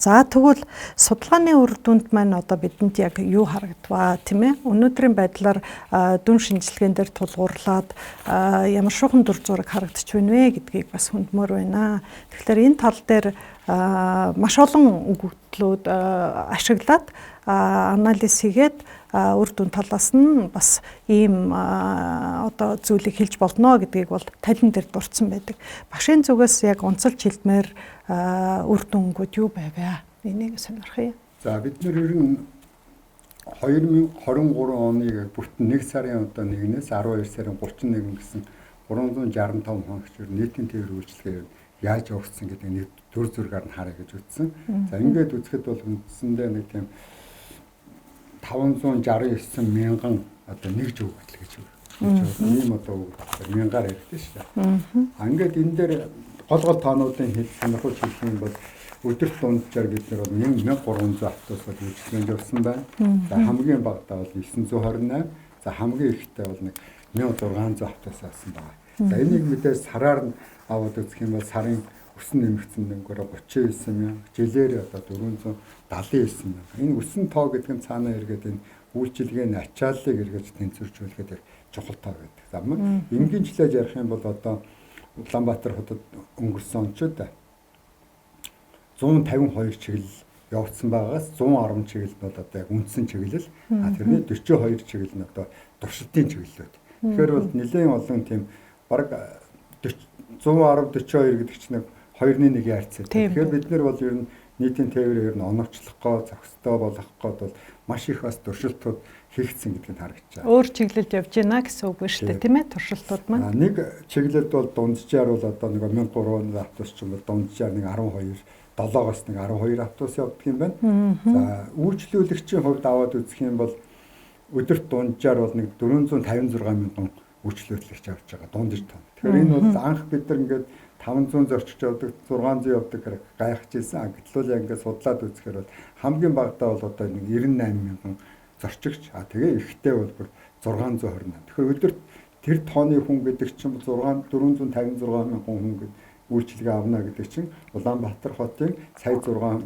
За тэгвэл судалгааны үр дүнд маань одоо бидэнд яг юу харагдваа тийм ээ? Өнөөдрийн байдлаар дүн шинжилгээнд дээр тулгуурлаад ямар шухан дүр зураг харагдчих байна вэ гэдгийг бас хүндмөр байна. Тэгэхээр энэ тал дээр маш олон өгөгдлүүд ашиглаад анализ хийгээд үр дүн талаас нь бас ийм одоо зүйлийг хэлж болно гэдгийг бол талин дээр дурдсан байдаг. Багшийн зүгээс яг онцолж хэлмээр үр дүнгууд юу байваа? Энийг сонирхъя. За бид нэр ер нь 2023 оны бүтэн 1 сарын одоо 1-ээс 12 сарын 31 гэсэн 365 хоногч нийтийн тээвэр үйлчилгээ яаж явагдсан гэдэг нэг төр зургаар нь харъя гэж үзсэн. За ингээд үзэхэд бол үндсэндээ нэг тийм 569 мянган одоо нэг жив батал гэж байна. Ийм одоо мянгаар ярьдаг шүү дээ. Ингээд энэ дээр гол тоонуудын сонирхолтой хэлэх юм бол өдөрт дунджаар бид нар бол 1300 автобус бол үйлчлэгэнд явсан байна. За хамгийн багадаа бол 928. За хамгийн ихтэй бол нэг 1600 автобус авсан байна. За энийг мэдээж сараар нь аваад үзэх юм бол сарын өсөн нэмэгдсэн дөнгөөр 39 мянга, жилээр одоо 479 мянга. Энэ өсөн тоо гэдэг нь цаанаа эргээд энэ үйлчилгээний ачааллыг эргэж тэнцвэржүүлэхэд чухал тоо байдаг. За энгийн жилээр ярих юм бол одоо Улаанбаатар хотод өнгөрсөн онцод 152 чиглэл явагдсан байгаас 110 чиглэл бол одоо яг үндсэн чиглэл. Тэрний 42 чиглэл нь одоо туршилтын чиглэлүүд. Тэгэхээр бол нэлээд олон тийм бараг 110 42 гэдэг чинь 2-1 яарцээ. Тэгэхээр бид нар бол ер нь нийтийн тээврээр нь оновчлох, зохистой болгох гээд бол маш их бас туршилтууд хийгдсэн гэдгийг харагдаж байна. Өөр чиглэлд явж байна гэсэн үг шүү дээ, тийм ээ, туршилтууд маань. Нэг чиглэлд бол дунджаар бол одоо нэг 1300 автобус ч юм бол дунджаар нэг 12, 7-оос нэг 12 автобус явдаг юм байна. За үйлчлүүлэгчийн хувьд аваад үзэх юм бол өдөрт дунджаар бол нэг 456 мянган үйлчлүүлэгч авч байгаа дундаж тоо. Тэгэхээр энэ бол анх бид нар ингээд 500 зорчигч явдаг, 600 явдаг гайхаж ирсэн. Гэтэл ингээд судлаад үзэхээр бол хамгийн багадаа бол одоо нэг 98 мянган зорчигч. Тэгээ ихтэй бол 628. Тэгэхээр өдөрт тэр тооны хүн гэдэг чинь 456 мянган хүн гэдэг үйлчилгээ авна гэдэг чинь Улаанбаатар хотын сая 600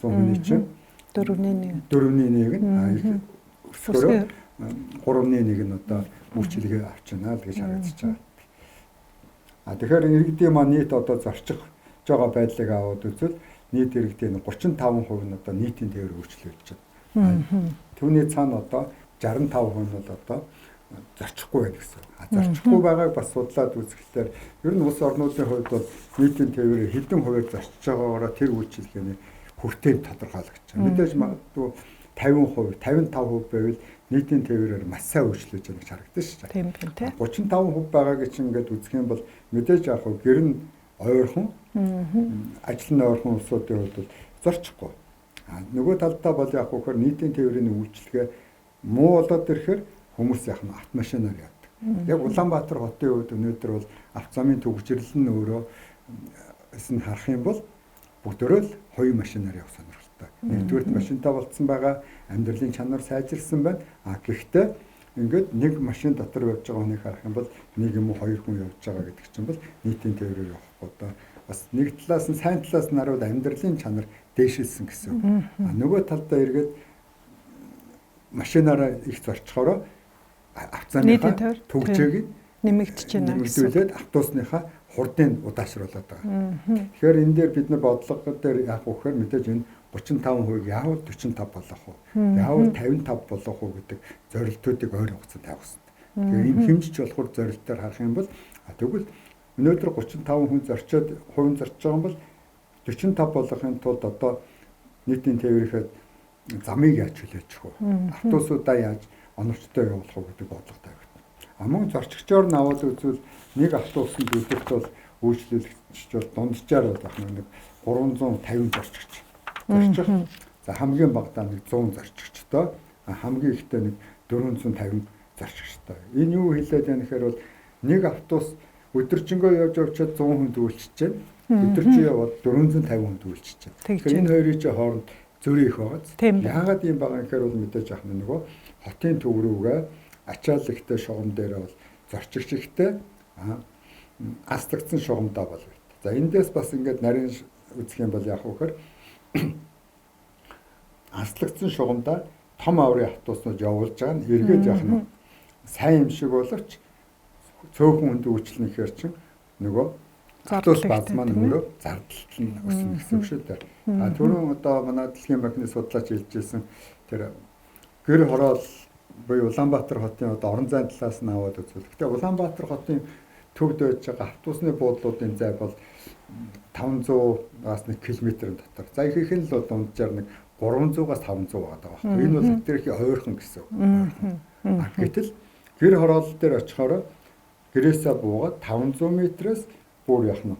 хүний чинь 4.1 нь өсгөрөө 3.1 нь одоо үйлчилгээ авчина л гэж харагдаж байгаа. Тэгэхээр иргэдийн маань нийт одоо зорчих байгаа байдлыг аваад үзвэл нийт иргэдийн 35% нь одоо нийтийн тээвэр үйлчлүүлж байна. Түүний цаана одоо 65% нь бол одоо зорчихгүй байх гэсэн. Зорчихгүй байгааг бас судлаад үзэхлээр ер нь улс орнуудын хувьд бол нийтийн тээврээр хэдэн хувиар зорчиж байгаагаараа тэр үйлчилгээний хүртээн тодорхойлогдож байна. Мэдээж магадгүй 50%, 55% байвал нийтийн тээврээр маш сайн үйлчлүүлж байгаа гэж харагдаж шүү дээ. Тийм тийм. 35% байгааг чинь ингээд үзэх юм бол мэдээж яг гэр нь ойрхон ажил нь ойрхон улсуудын хувьд бол зорчихгүй. Нөгөө талдаа бол яг хөөр нийтийн тээврийн үйлчлэгээ муу болоод ирэхээр хүмүүс яг нь автомашинаар явдаг. Яг Улаанбаатар хотын хувьд өнөөдөр бол автозамын төвөгжрөл нь өөрөө эсэнд харах юм бол бүгдөө л хоёр машинаар явах сонирхолтой. Нэгдүгээр машинтай болцсон байгаа, амьдралын чанар сайжирсан байна. Гэхдээ ингээд нэг машин дотор явж байгаа хүнийг харах юм бол нэг юм уу хоёр хүн явж байгаа гэдэг чинь бол нийтийн тээврээр явахгүй одоо бас нэг талаас нь сайн талаас нь харуул амьдралын чанар дээшилсэн гэсэн үг. Нөгөө талдаа эргээд машинаараа их зорчхороо авцааныхаа төгжөөгийг нэмэгдэж байна. Нэмэгдүүлээд автобусныхаа хурдыг удаашруулад байгаа. Тэгэхээр энэ дээр бид нар бодлого дээр яг үхээр мэдээж энэ 35% яавал 45 болох уу? Яавал 55 болох уу гэдэг зорилтуудыг ойр хугацаанд тавьсан. Тэгэхээр энэ хэмжиж болохоор зорилтоор харах юм бол тэгвэл өнөөдөр 35 хүн зорчоод хувийн зорчиж байгаа юм бол 45 болгохын тулд одоо нийтийн тээврийнхээ замыг яаж хүлээж өгөх вэ? Автобусуудаа яаж оновчтой явуулах вэ гэдэг бодлого тавигдана. Мөн зорчигчоор нь аваад үзвэл нэг автобусанд өдөрт бол үйлчлүүлэгч бол дунджаар бол ах нэг 350 зорчигч. За хамгийн багадаа нэг 100 зорчигчтой, хамгийн ихтэй нэг 450 зорчигчтой. Энэ юу хэлээд байна гэхээр бол нэг автобус өдөржингөө явж явчаад 100 хүнд үйлчилж байна. Өдөржин яваад 450 хүнд үйлчилж байна. Тэгэхээр энэ хоёрын чинь хооронд зөрий их байгаа. Яагаад юм байгаа гэхээр бол мэдээж ах нөгөө хотын төв рүүгээ ачааллахтай шугам дээр бол зорчигч ихтэй аслагдсан шугамдаа бол. За эндээс бас ингээд нарийн үзэх юм бол яг үхээр анслагдсан шугамдаа том аврын автобуснууд явуулж байгаа нь эргээд явах нь сайн юм шиг боловч цөөхөн хүнд үйлчлэн ихээр чинь нөгөө автобус баз маань өөрөө зардалт нь өснө гэсэн үг шүү дээ. Түрүүн одоо манай дэлхийн банкны судлаач хэлжсэн тэр гэр хороол буюу Улаанбаатар хотын одоо орон зайн талаас нь аваад үзвэл. Гэхдээ Улаанбаатар хотын төвд байж байгаа автобусны буудлуудын зай бол 500-аас 1 км-ийн дотор. За их нь л бол дунджаар нэг 300-аас 500 байгаа байхгүй. Энэ бол тэрхий ойрхон гэсэн үг. Гэтэл гэр хороол дээр очихоор гэрээсээ буугаад 500 метрээс бүр явах нь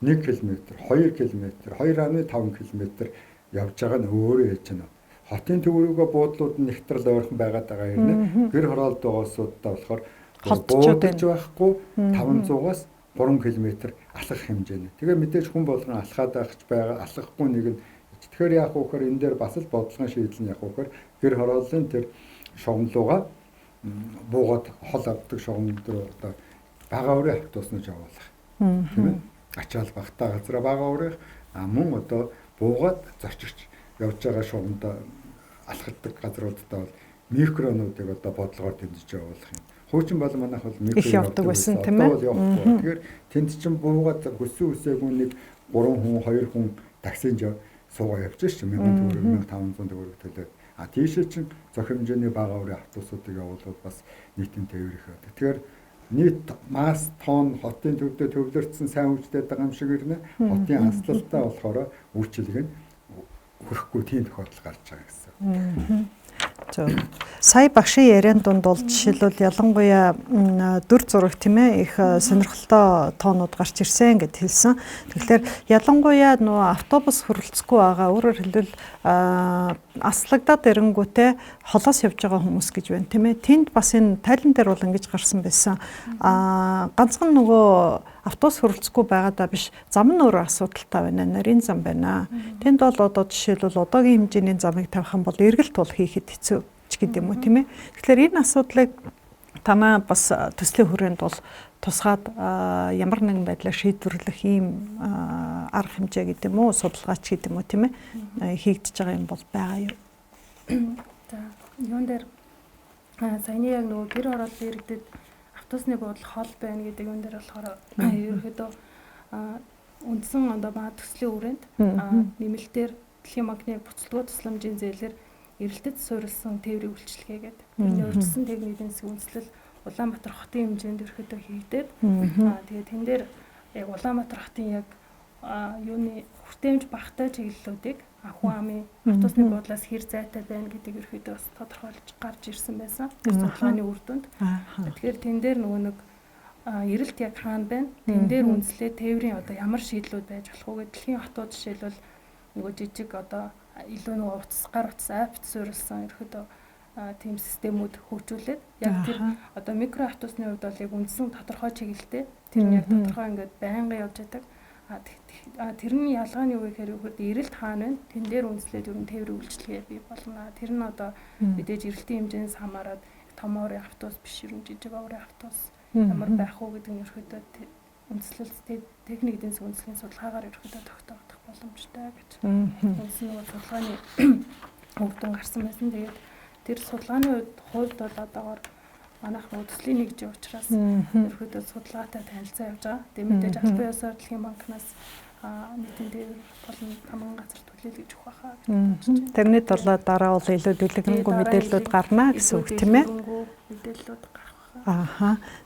1 км, 2 км, 2.5 км явж байгаа нь өөрөө ээж нь. Хотын төв рүүгээ буудлууд нь нэгтрэл ойрхон байгаад байгаа юм. Гэр хороолд байгаасуудаа болохоор буудаж байхгүй 500-аас 3 км алхах хэмжээний. Тэгээ мэдээж хүн болгон алхаад байхч байгаа, алхахгүй нэг нь. Тэгэхээр яах вэ гэхээр энэ дээр бас л бодлогын шийдэл нь яах вэ гэхээр гэр хорооллын тэр шугамлууга буугаад хол авдаг шугам дээр одоо бага урын автобуснууд явуулах. Тийм ээ. Ачаал багтаа газраа бага урын мөн одоо буугаад зорчигч явж байгаа шугамд алхахдаг газруудаа бол микронуудыг одоо бодлогоор тэмдэж явуулах юм. Хуучин бол манайх бол микро явдаг байсан тийм ээ. Тэгэхээр тэнд чинь буугаад хүссэн үсээгүй нэг 3 хүн 2 хүн таксинд суугаа явж шээ 1000 төгрөг 1500 төгрөг төлөөд. Тийшээ чинь зохион хэмжээний бага урын автобусуудыг явуулбал бас нийтийн тээвэр их байдаг. Тэгэхээр нийт масс тонн хотын төвдөө төвлөрсөн сайн хүчтэй байгаа юм шиг ирнэ. Хотын анслалтаа болохоор үйлчлэг нь хүрэхгүй тийм тохиолдол гарч байгаа гэсэн. Сая багшийн яриан дунд бол жишээлбэл ялангуяа дүр зураг тийм ээ их сонирхолтой тоонууд гарч ирсэн гэд хэлсэн. Тэгэхээр ялангуяа нөгөө автобус хөрөлцөхгүй байгаа өөрөөр хэлбэл аслагдаад ирэнгүүтээ холоос явж байгаа хүмүүс гэж байна тийм ээ. Тэнд бас энэ тайлан дээр бол ингэж гарсан байсан. Ганцхан нөгөө автобус хөрөлцөхгүй байгаадаа биш зам нь өөрөө асуудалтай байна. Нарийн зам байна. Тэнд бол одоо жишээлбэл одоогийн хэмжээний замыг тавих юм бол эргэлт бол хийхэд хэцүү ч гэдэг юм уу тийм ээ. Тэгэхээр энэ асуудлыг танаа бас төслийн хүрээнд бол тусгаад ямар нэгэн байдлаар шийдвэрлэх ийм арга хэмжээ гэдэг юм уу судалгаач гэдэг юм уу тийм ээ хийгдэж байгаа юм бол байгаа юу. За юун дээр саяны яг нөгөө гэр хорооллын иргэдэд автобусны буудал хол байна гэдэг юм дээр болохоор ерөөхдөө үндсэн одоо ба төслийн хүрээнд нэмэлтээр дэлхийн банкны буцалтгүй тусламжийн зээлээр эрэлтэд суурилсан тээврийн үйлчилгээгээд тэрний өргөссөн техникийн үндэслэл Улаанбаатар хотын хэмжээнд ерөөхдөө хийгдээд тэгээд тэн дээр яг Улаанбаатар хотын яг юуны хүртээмж багтай чиглэлүүдийг хүн амын автобусны буудлаас хэр зайтай байна гэдэг ерөөхдөө бас тодорхойлж гарч ирсэн байсан. Тэр судалгааны үр дүнд. Тэгэхээр тэн дээр нөгөө нэг эрэлт яг хаана байна? Тэн дээр үндэслээ тээврийн одоо ямар шийдлүүд байж болох вэ? Дэлхийн хотууд жишээлбэл нөгөө жижиг одоо илүү нөгөө гар утас апт суурилсан ерөөхдөө тийм системүүд хөгжүүлээд яг тэр одоо микро автобусны хувьд бол яг үндсэн тодорхой чиглэлтэй тэр нь яг тодорхой ингээд байнга явж байдаг. Тэрний ялгаа нь юу гэхээр эрэлт хаана вэ? Тэн дээр үндэслээд ер нь тээврийн үйлчилгээ бий болно. Тэр нь одоо мэдээж эрэлтийн хэмжээс хамаарат том аврын автобус биш ер нь жижиг аврын автобус ямар байх уу гэдэг нь ерөөхдөө үндэслэл техник эдийн засгийн үндэслэлийн судалгаагаар ерөөхдөө тогтоогдох боломжтой гэж. Үнсэн нөгөө судалгааны үр дүн гарсан байсан. Тэгээд тэр судалгааны хувьд бол одоогоор манайх нөгөө төслийн нэгж учраас ерөөхдөө судалгаатай танилцаа явж байгаа. Тэгээд мэдээж албан ёсоор дэлхийн банкнаас нийтийн тээвэр болон хамгаалсан газар төлөөлөж өгөх байхаа гэж бодож байна. Тэрний дараа бол илүү дэлгэрэнгүй мэдээллүүд гарна гэсэн үг тийм ээ. Мэдээллүүд гарах.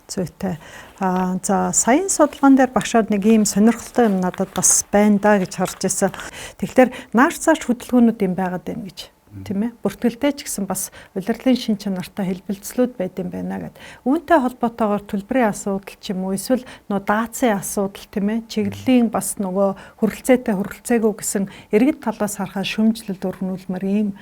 Зүйтэй. За саяын судалгаан дээр багшаад нэг ийм сонирхолтой юм надад бас байна да гэж харж байсан. Тэгэхээр нааш цааш хөдөлгөөнүүд юм байгаад байна гэж тийм ээ. Бүртгэлтэй ч гэсэн бас улирлын шин чанартай хэлбэлцлүүд байд юм байна гэд. Үүнтэй холбоотойгоор төлбөрийн асуудал ч юм уу эсвэл нөө даацын асуудал тийм ээ. Чиглэлийн бас нөгөө хөрөлцөөгүй гэсэн иргэд талаас харахад шөмжлөлд өргөнүүлмээр ийм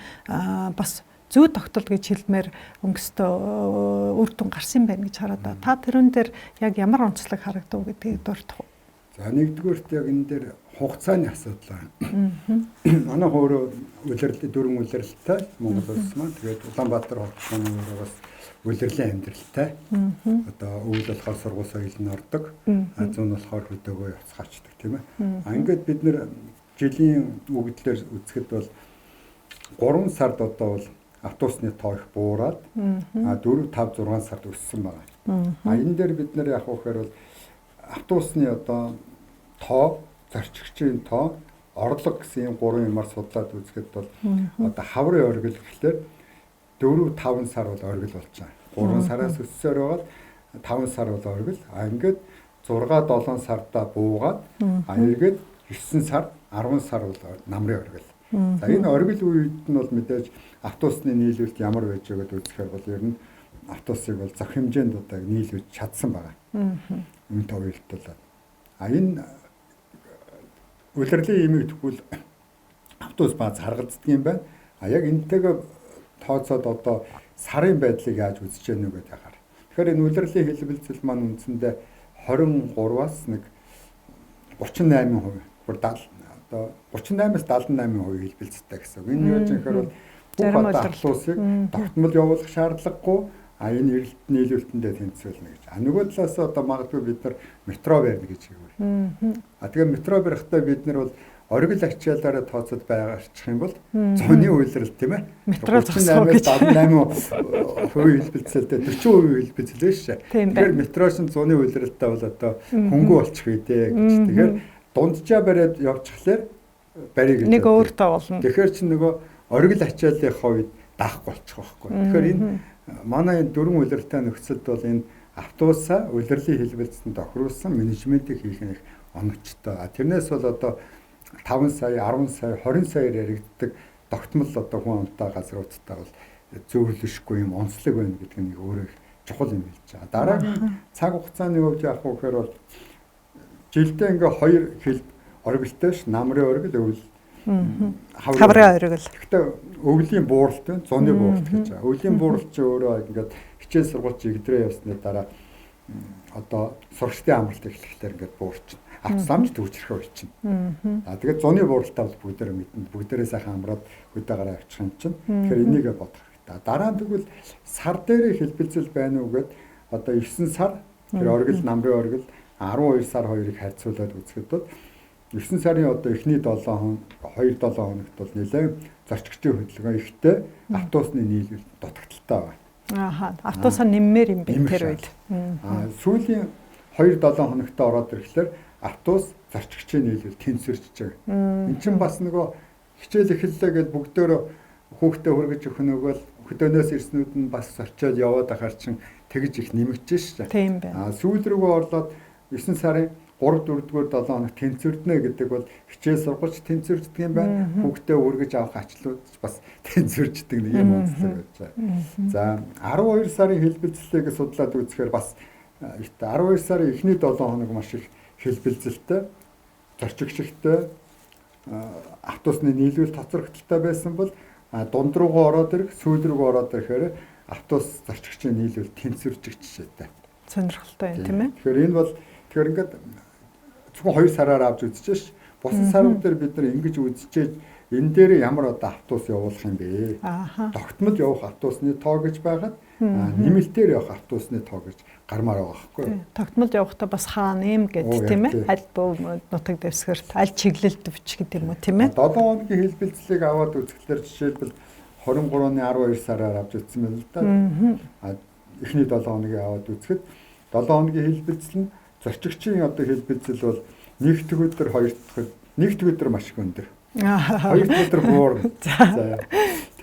бас зүй тогтол гэж хэлмээр өнгөстөө үр дүн гарсан байна гэж хараад та тэрэн дээр яг ямар онцлог харагдав гэдгийг дурдах уу? За нэгдүгээрт яг энэ дээр хугацааны асуудал байна. Манай өөрөө дөрвөн улирлалтай Монгол улс маань тэгээд Улаанбаатар хот маань бас улирлын амьдралтай. Одоо өвөл болохоор сургууль соёлын ордог, зүүн болохоор хөдөөгөө явцгаачдаг тийм ээ. Ингээд бид нэр жилийн үгдлээр үзэхэд бол 3 сард одоо бол автобусны тоо их буураад 4, 5, 6 сард өссөн байна. Энэ дээр бид нэр яг хөөхөр бол автобусны одоо тоо, зорчигчийн тоо, орлого гэсэн 3 юмар судлаад үзэхэд бол одоо хаврын оргил гэхлээр 4, 5 сар бол оргил болж байгаа. 3 сараас өссөөр байгаад 5 сар бол оргил. Ингээд 6, 7 сарда буугаад эргээд 9 сар, 10 сар бол намрын оргил. За энэ оргил үед нь бол мэдээж автобусны нийлүүлэлт ямар байж байгааг үзэхээр бол ер нь автобусыг бол зах хэмжээнд одоо нийлүүлж чадсан байгаа. Үүнтэй уялдуулаад. Энэ улирлын имийг тэгвэл автобус бааз харгалздаг юм байна. Яг энэтэйгээ тооцоод одоо сарын байдлыг яаж үзэж яах вэ гэхээр. Тэгэхээр энэ улирлын хэлбэлзэл маань үндсэндээ 23-аас нэг 38%. Одоо 38-аас 78% хэлбэлцдэг гэсэн. Энэ юу гэхээр бол бүх автобусыг тогтмол явуулах шаардлагагүй энэ эрэлт нийлүүлэлтэндээ тэнцвэлнэ гэж. Нөгөө талаас одоо магадгүй бид нар метро барьна гэж хэлвэр. Тэгээ метро барихтаа бид нар бол оргил ачаалаараа тооцоод байгаарчих юм бол зуны үйлрэл тийм ээ. Метро зогсоо гэж 78% хэлбэлцэлтэй 40% хэлбэлцэлээ шээ. Тэгэхээр метро шин зуны үйлрэлтэй бол одоо хөнгө болчих үү дээ гэж. Тэгэхээр дунджаа бариад явчихлаар барийг нэг өөртөө болно. Тэгэхээр чи нөгөө оргил ачааллын хувьд даахгүй болчих واخгүй. Тэгэхээр энэ манай энэ дөрвөн улиралтай нөхцөлд бол энэ автобусаа улирлын хэлбэлцэнд тохируулсан менежментийг хийх нь их оновчтой. Тэрнээс бол одоо 5 сая, 10 сая, 20 саяар яригддаг тогтмол одоо хүн амтай газруудтай бол зөвлөшгүй юм онцлог байна гэдэг нь өөрөө чухал юм хэлж байгаа. Дараагийн цаг хугацааны хувьд яг хөөхөр бол жилдээ ингээ 2 хил оргилтэй ш, намрын оргил, өвөл хаврын оргил. Гэхдээ өвлийн бууралт байна, зуны бууралт гэж байгаа. Өвлийн бууралт чи өөрөө ингээд хичээл сургууль чигдрээ явсны дараа одоо сурагчдын амралт эхлэхээр ингээд буурчин. Автобус амж төвчрэх болчихно. Тэгээд зуны бууралтаа бол бүгдээрээ мэднэ. Бүгдээрээ сайхан амраад хөдөөгараа авчих юм чинь. Тэгэхээр энийгээ бодох хэрэгтэй. Дараа нь тэгвэл сар дээр хэлбэлцэл байна уу гэд одоо 9 сар тэр оргил, намрын оргил 12 сар хоёрыг харьцуулаад үзэхэд бол 9 сарын одоо эхний 7 хоног 2-7 хоногт бол нэлээд зорчигчдын хөдөлгөөн ихтэй автобусны нийлүүлэлт дутагдaltaй байна. Автобусаа нэммээр юм бэ тэр үед. Сүүлийн 2-7 хоногт ороод ирэхлээр автобус зорчигчийн нийлүүл тэнцвэрч байгаа. Энд чинь бас нөгөө хичээл эхэллээ гэж бүгдөө хүүхдээ хөргөж өгөх нөгөөл хөдөөнөөс ирснүүд нь бас зорчоод яваад ахаар чинь тэгж их нэмэгдэж шээ. Тийм байна. Сүүл рүүгээ орлоод 9 сарын 3-4-р 7 хоног тэнцвэрднэ гэдэг бол хичээл сургууль тэнцвэрждэг юм байна. Хүүхдээ хөргөж авах ачлууд бас тэнцвэрждэг нэг юм онцлог байж байгаа. За 12 сарын хэлбэлцлийг судлаад үзэхээр бас 12 сарын эхний 7 хоног маш их хэлбэлцэлтэй, зорчигчтой автобусны нийлүүл тоцрогдолтой байсан бол дунд руугаа ороод ирэх, сүүл рүүгээ ороод ирэхээр автобус зорчигчийн нийлүүл тэнцвэржих жишээтэй. Сонирхолтой юм тийм ээ. Тэгэхээр энэ бол тэгэхээр ингээд зөвхөн 2 сараар авч үзчихэж ш. Бусад сарууд дээр бид нар ингэж үзчихээж энэ дээр ямар одоо автобус явуулах юм бэ? Тогтмол явах автобусны тоо гэж байгаад нэмэлтээр явах автобусны тоо гэж гармаар байгаа байхгүй юу? Тогтмол явахдаа бас хаана юм гэдэг тийм ээ. Аль буу нутаг дэвсгэрт аль чиглэлд өвч гэдэг юм уу тийм ээ. 7 хоногийн хэлбэлцлийг аваад үзэхлээр жишээлбэл 23-ны 12 сараар авч үзсэн байна л да. Эхний 7 хоногийн аваад үзэхэд 7 хоногийн хэлбэлцэл нь зорчигчийн одоо хэлбэлцэл бол нэг дэх өдөр, нэг дэх өдөр маш их өндөр. Хоёр дахь өдөр буурна. За.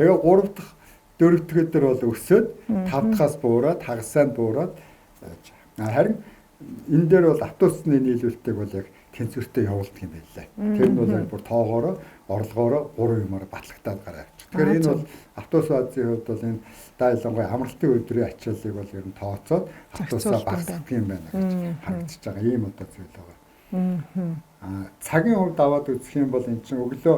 Тэгээ 3 дахь, 4 дахь өдөр бол өсөөд 5 дахаас буураад, хагасаа буураад харин энэ дээр бол автобусны нийлүүлэлтийг бол яг тэнцвэртэй явуулдаг юм байлаа. Тэр нь бол яг бүр тоогоороо, орлогоороо 3 юмар батлагтаад гараа авчих. Тэгэхээр энэ бол автобус баазын хувьд бол энэ ялангуяа амралтын өдрийн ачааллыг бол ер нь тооцоод автобусаа багасгах юм байна гэж харагдаж байгаа. Ийм одоо зүйл байгаа. Цагийн хувьд аваад үзэх юм бол эн чинь өглөө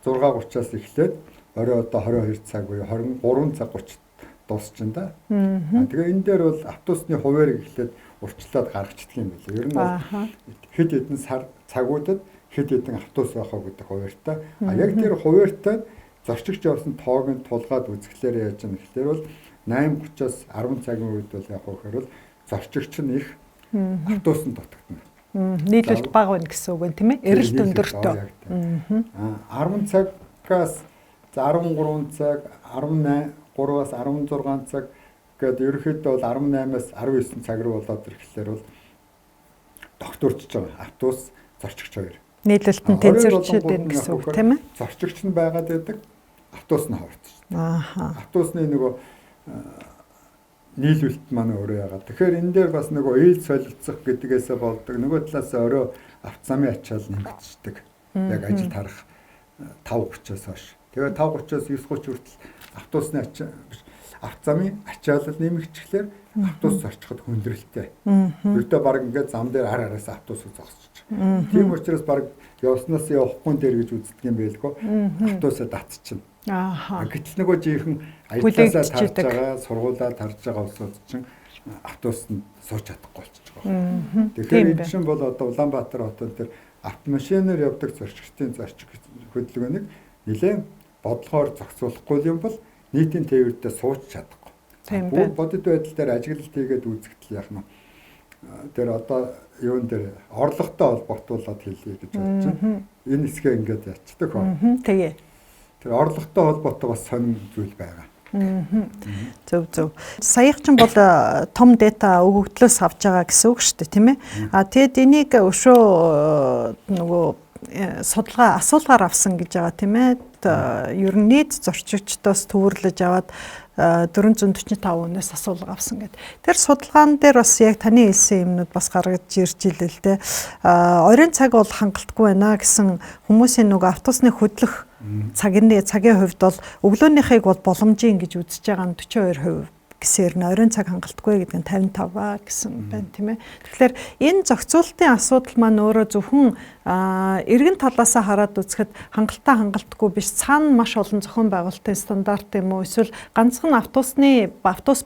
6:30-аас эхлээд орой одоо 22 цаг буюу 23 цаг 30 дуусчихна да. Тэгээ энэ дээр бол автобусны хуваарийг эхлээд урьдчилаад гаргацдаг юм байна. Ер нь бол хэд хэдэн цагуудад хэд хэдэн автобус байх гэдэг хуваартай. Яг тэр хуваартай зорчигч явсан тоог нь тулгаад үзэхлээр яаж юм гэхээр бол 8:30-аас 10 цагийн үед бол яг хөөхөр бол зорчигч нь их автобусанд дутагдана. Нийлүүлэлт бага байна гэсэн үг байна тийм ээ. Эрэлт өндөртөө. 10 цагаас За 13 цаг, 3-аас 16 цаг гэдэг ерөөхдөө бол 18-аас 19 цаг руу болоод ирэхлээр бол докторчж байгаа автобус зорчигч хоёр. Нийлүүлэлт нь тэнцвэрчээд байна гэсэн үг тийм ээ. Зорчигч нь байгаад байдаг, автобус нь хавцж. Автобусны нөгөө нийлүүлэлт маань өөрөө яагаад. Тэгэхээр энэ дээр бас нөгөө ил солилцох гэдгээсээ болдог. Нөгөө талаас орой автозамын ачаал нэмэгдчихдэг. Яг ажил тарах 5:30-аас хойш. Тэгээд 5:30-аас 9:30 хүртэл автобусны автозамын ачаалал нэмэгдэхлээр автобус зорчиход хүндрэлтэй. Өөртөө баг ингээд зам дээр араас автобусыг зогсчих. Тийм учраас баг явснаас явахгүй дээр гэж үздэг юм байлгүй. Автобусаа татчихна. Гэтэл нөгөө жийнхэн аяллаасаа тарж байгаа, сургуулаа тарж байгаа улсууд чинь автобусанд сууж чадахгүй болчихж байгаа. Тэгэхээр энэ чинь бол одоо Улаанбаатар хотод тэр автомашинаар явдаг зорчигчдын зорчиг хөдөлгөөнийг нэлээд бодлогоор зохицуулахгүй юм бол нийтийн тээвртээ сууж чадахгүй. Бүгд бодит байдал дээр ажиглалт хийгээд үзэгдэл яах нь. Тэр одоо юун дээр орлоготой холбоотуулаад хэлье гэж бодож байна. Энэ хэсгээ ингээд ячдаг хөө. Тэгээ. Тэр орлоготой холбоотой бас сонир зүйл байгаа. Зөв. Саяхан бол том дата өгөгдлөөс авч байгаа гэсэн үг шүү дээ, тийм ээ. Тэгэд энийг өшөө нөгөө судалгаа асуулгаар авсан гэж байгаа тийм ээ. Ер нь нийт зорчигчдоос төвөрлөж аваад 445 хүнээс асуулга авсан гэдэг. Тэр судалгаан дээр бас яг таны хэлсэн юмнууд бас гаргаж ирж илээ л дээ. Оройн цаг бол хангалтгүй байна гэсэн хүмүүсийн нөгөө автобусны хөдлөх цагийн хувьд бол өглөөнийхийг бол боломжийн гэж үзэж байгаа нь 42% гэсээр нь оройн цаг хангалтгүй гэдэг нь 55 гэсэн байна тийм ээ. Тэгэхээр энэ зохицуулалтын асуудал маань өөрөө зөвхөн эргэн талаасаа хараад үзэхэд хангалтгүй биш, цаана маш олон зохион байгуулалтын стандарт юм уу, эсвэл ганцхан автобус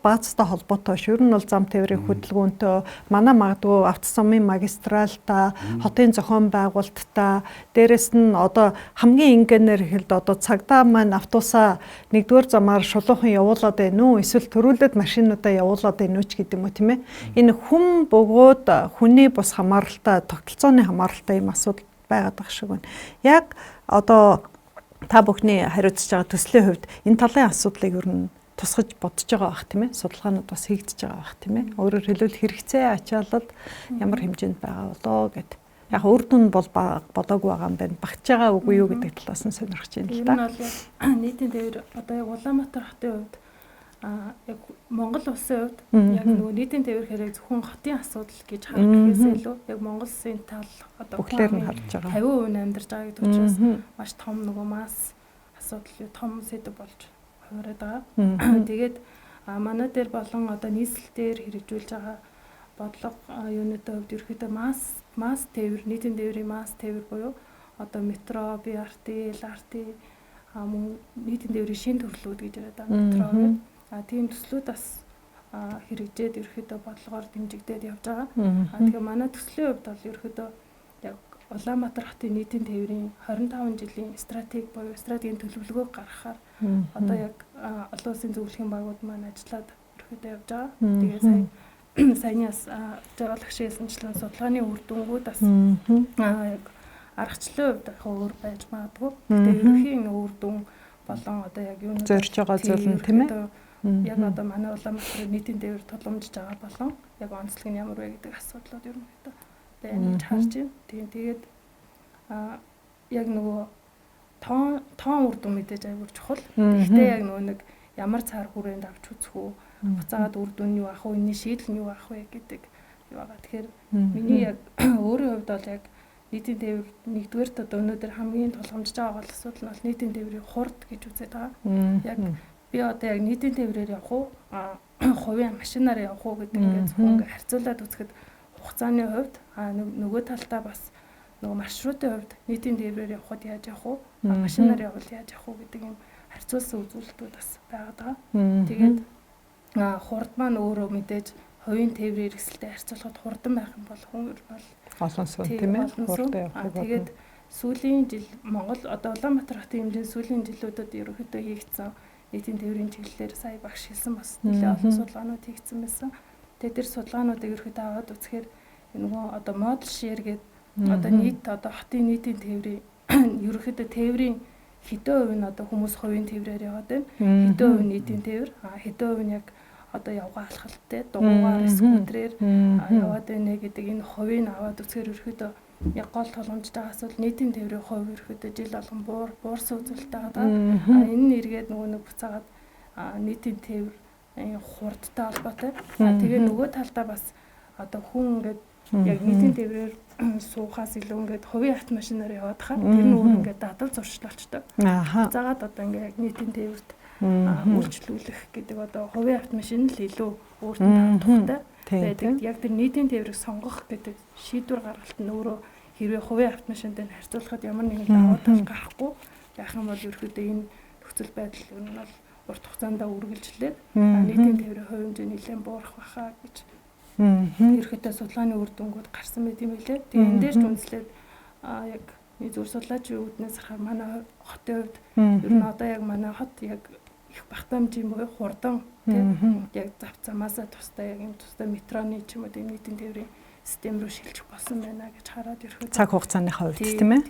баазтай холбоотой биш. Ер нь бол зам тээврийн хөдөлгөөнтэй, манай магадгүй автозамын магистральтай, хотын зохион байгуулалттай, дээрэс нь одоо хамгийн энгийнээр хэлд одоо цагдаа маань автобусаа нэгдүгээр замаар шулуухан явуулаад байна уу, эсвэл төрүүлээд машинуудаа явуулаад байна уу ч гэдэг юм уу тийм ээ. Энэ хүн бөгөөд хүний бус хамааралтай, тогтолцооны хамааралтай юм асуудал байгаад байгаа шиг байна. Яг одоо та бүхний хариуцж байгаа төслийн хувьд энэ талын асуудлыг ер нь тусгаж бодож байгаа бах тийм ээ. Судалгаанууд бас хийгдэж байгаа бах тийм ээ. Өөрөөр хэлбэл хэрэгцээ ачаалал ямар хэмжээнд байгаа болоо гэд. Яг үр дүн бол бодоогүй байгаа юм байна. Багтж байгаа үгүй юу гэдэг талаас нь сонирхож байна л да. Энэ бол яг нийтийн тээвэр одоо яг Улаанбаатар хотын хувьд яг Монгол улсын хувьд яг нөгөө нийтийн тээвэр хэрэг зөвхөн хотын асуудал гэж харах гэхээсээ илүү яг Монгол улсын тал одоо бүхлээр нь харж байгаа. 50% амьдарч байгаа гэдэг учраас маш том нөгөө масс асуудал том сэдв болж хувираад байгаа. Тэгээд манай дээр болон одоо нийслэлээр хэрэгжүүлж байгаа бодлого юунуудын хувьд ерөөхдөө масс тээвэр, нийтийн тээврийн масс тээвэр буюу одоо метро, BRT, LRT мөн нийтийн тээврийн шин төрлүүд гэж яриад байгаа метро гэдэг. Тийм төслүүд бас хэрэгжээд ерөөхдөө бодлогоор дэмжигдээд явж байгаа. Тэгэхээр манай төслийн хувьд бол ерөөхдөө яг Улаанбаатар хотын нийтийн тээврийн 25 жилийн стратегийн төлөвлөгөөг гаргахаар одоо яг олон улсын зөвлөхийн байгууд маань ажиллаад ерөөхдөө явж байгаа. Тэгээд саяас жаалагч хэлсэнчлэн судалгааны үр дүнгууд бас яг аргачлалын хувьд өөр байж магадгүй. Тэгээд ерөнхийн үр дүн болон одоо яг юу зорж байгаа зүйл нь тийм ээ. Яг одоо манай Улаанбаатарын нийтийн тээвэр тулгамдж байгаа болон яг онцлог нь ямар вэ гэдэг асуудлууд ерөнхийдөө байна гэж харж байна. Тэгээд яг нөгөө тоон үр дүн мэдээж аягүй чухал. Гэхдээ яг нөгөө нэг ямар цаар хүрээнд авч үзэх үү, буцаагаад үр дүн нь юу ах вэ, энэний шийдэл нь юу ах вэ гэдэг юу байгаа. Тэгэхээр миний яг өөрийн хувьд бол яг нийтийн тээвэр нэгдүгээр одоо өнөөдөр хамгийн тулгамдж байгаа гол асуудал нь бол нийтийн тээврийн хурд гэж үзээд байгаа. Яг би одоо яг нийтийн тээврээр явах уу, хувийн машинаар явах уу гэдэг ингээд зөвхөн харьцуулаад үзэхэд хугацааны хувьд нөгөө талдаа бас нөгөө маршрутын хувьд нийтийн тээврээр явхад яаж явах уу, машинаар явбал яаж явах уу гэдэг юм харьцуулсан үзүүлэлтүүд бас байгаа. Тэгээд хурд маань өөрөө мэдээж хувийн тээврийн хэрэгсэлтэй харьцуулахад хурдан байх юм бол хүн бол олон суун тийм ээ. Хурдан явах. Тэгээд сүүлийн жил Монгол одоо Улаанбаатар хотын хэмжээнд сүүлийн жилүүдэд ерөнхийдөө хийгдсэн нийтийн тээврийн чиглэлээр сая багш хэлсэн бас нэлээд олон судалгаанууд хийгдсэн байсан. Тэгээд тэр судалгаануудыг ерөнхийдөө аваад үзэхээр нөгөө одоо модуль шир гэдэг одоо нийт одоо хотын нийтийн тээврийн ерөнхийдөө тээврийн хэдэн хувь нь одоо хүмүүс хувийн тээврээр яваад байна. Хэдэн хувь нь нийтийн тээвэр, хэдэн хувь нь яг одоо явгаа алхалттай дугуйгаар скутерээр яваад байна гэдэг энэ хувийг аваад үзэхээр ерөөдөө яг гол тулгамжтай байгаа асуудал нийтийн тээврийн хувь ерөөдөө жил болгон буурсан үзүүлэлттэй байгаа. Энэ нь эргээд нөгөө нэг буцаагаад нийтийн тээвэр хурдтай холбоотой. Тэгээ нөгөө талдаа бас одоо хүн ингээд яг нийтийн тээврээр суухаас илүү ингээд хувийн автомашинаар яваад хаа тэр нь өөр ингээд дадал зуршлалчдаг. Заагаад одоо ингээд яг нийтийн тээвэрт үйлчлүүлэх гэдэг одоо хувийн автомашин л илүү өөртөө тавтахтай. Тэгээд яг тэр нийтийн тээврийг сонгох гэдэг шийдвэр гаргалт нь өөрөө хэрвээ хувийн автомашинтай харьцуулахад ямар нэгэн давуу тал гарахгүй яах юм бол ерөөдөө энэ нөхцөл байдал ер нь бол урт хугацаанд үргэлжлээд нийтийн тээврийн хувь хэмжээ нэлээд буурах байхаа гэж ерөөдөө судалгааны үр дүнгууд гарсан байт юм билээ. Тэгээд энэ дээр ч үндэслээд яг зөв судлаачийн үүднээс харахаар манай хотын хувьд ер нь одоо яг манай хот яг их багтаамжийн буюу хурдан тийм яг зав замаасаа тустай яг юм тустай метроны ч юм уу тийм нийтийн тээврийн систем рүү шилжих болсон байна гэж хараад ерөөдөө цаг хугацааны хувьд тийм ээ.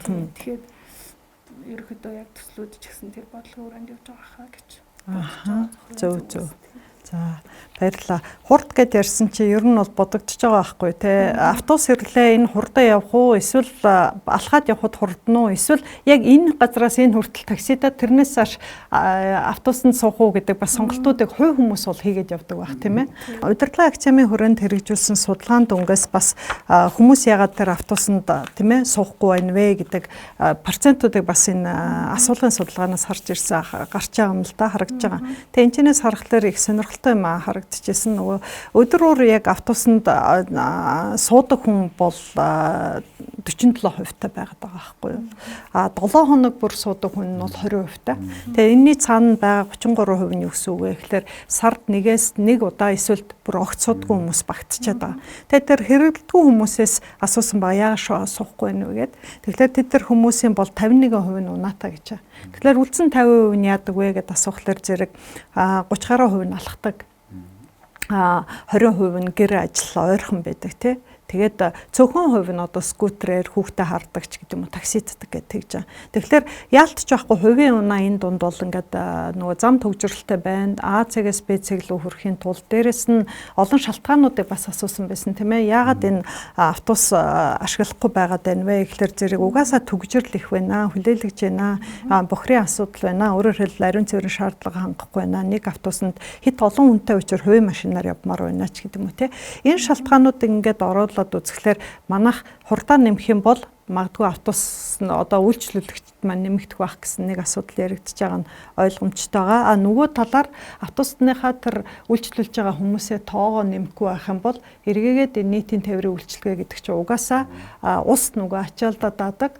Тэгэхээр ерөөдөө яг төслүүд ч гэсэн тэр бодлогын хүрээнд явж байгаа хаа гэж бодож зөв. За баярлалаа. Хурд гэд ярьсан чи ер нь бол бодогдож байгаа байхгүй те. Автобус хэрлээ энэ хурдаа явах уу эсвэл алхаад явхад хурдна уу эсвэл яг энэ газраас энэ хүртэл таксидаа тэрнээс хойш автобусанд суух уу гэдэг бас сонголтуудыг хувь хүмүүс бол хийгээд явдаг байх тийм ээ. Удирдлага агцаамын хүрээнд хэрэгжүүлсэн судалгаанд өнгөөс бас хүмүүс ягаад тэр автобусанд тийм ээ суухгүй байна вэ гэдэг процентуудыг бас энэ асуулгын судалгаанаас харж ирсэн гарч байгаа юм л да харагдж байгаа. Тэгээ энэчнээс харахаар их сонирхолтой юм харагдчихсэн. Нөгөө өдрөөр яг автобусанд суудаг хүн бол 47% байгаад байгаа байхгүй юу. 7 хоног бүр суудаг хүн нь бол 20% таа. Тэгээ энэний цаана байгаа 33% нь юу гэсэн үг вэ гэхээр сард нэгээс нэг удаа эсвэл бүр огт суудаггүй хүмүүс багтчихад байгаа. Тэгээ тэр хэрэглэдэггүй хүмүүсээс асуусан ба яагаад суухгүй байна вэ гэд. Тэгэхээр тэд нар хүмүүсийн бол 51% нь унаатай гэж байна. Тэгэхээр үлдсэн 50% нь яадаг вэ гэд асуухлаар зэрэг 30 гаруй хувь нь алхдаг. 20% нь гэр ажил ойрхон байдаг тий. Тэгээд цөөхөн хувь нь одоо скутерээр хүүхдээ хардаг ч гэдэг юм уу таксиддаг гэж тэгж байгаа. Тэгэхээр яалтч байхгүй хувийн унаа энэ дунд бол ингээд нөгөө зам төгжрөлтэй байна. А цэгээс Б цэг рүү хүрэхийн тулд дээрэс нь олон шалтгаануудыг бас асуусан байсан тийм ээ. Яагаад энэ автобус ашиглахгүй байгаад байна вэ гэхээр зэрэг угаасаа төгжрөл их байна, хүлээлгэж байна, бохрын асуудал байна. Өөрөөр хэлбэл ариун цэврийн шаардлага хангахгүй байна. Нэг автобусанд хэд олон хүнтэй учраас хувийн машинаар явмаар байна ч гэдэг юм уу тийм. Энэ шалтгаануудыг ингээд ороод үзэхлээр манайх хурдаа нэмэх юм бол магадгүй автобус одоо үйлчлүүлэгчд маань нэмэгдэх байх гэсэн нэг асуудал яригдчихэж байгаа нь ойлгомжтой байгаа. Нөгөө талаар автобусныхаа тэр үйлчлүүлж байгаа хүмүүсээ тоогоо нэмэхгүй байх юм бол эргээгээд нийтийн тээврийн үйлчлэгээ гэдэг чинь угаасаа ус нөгөө ачаалдаа даадаг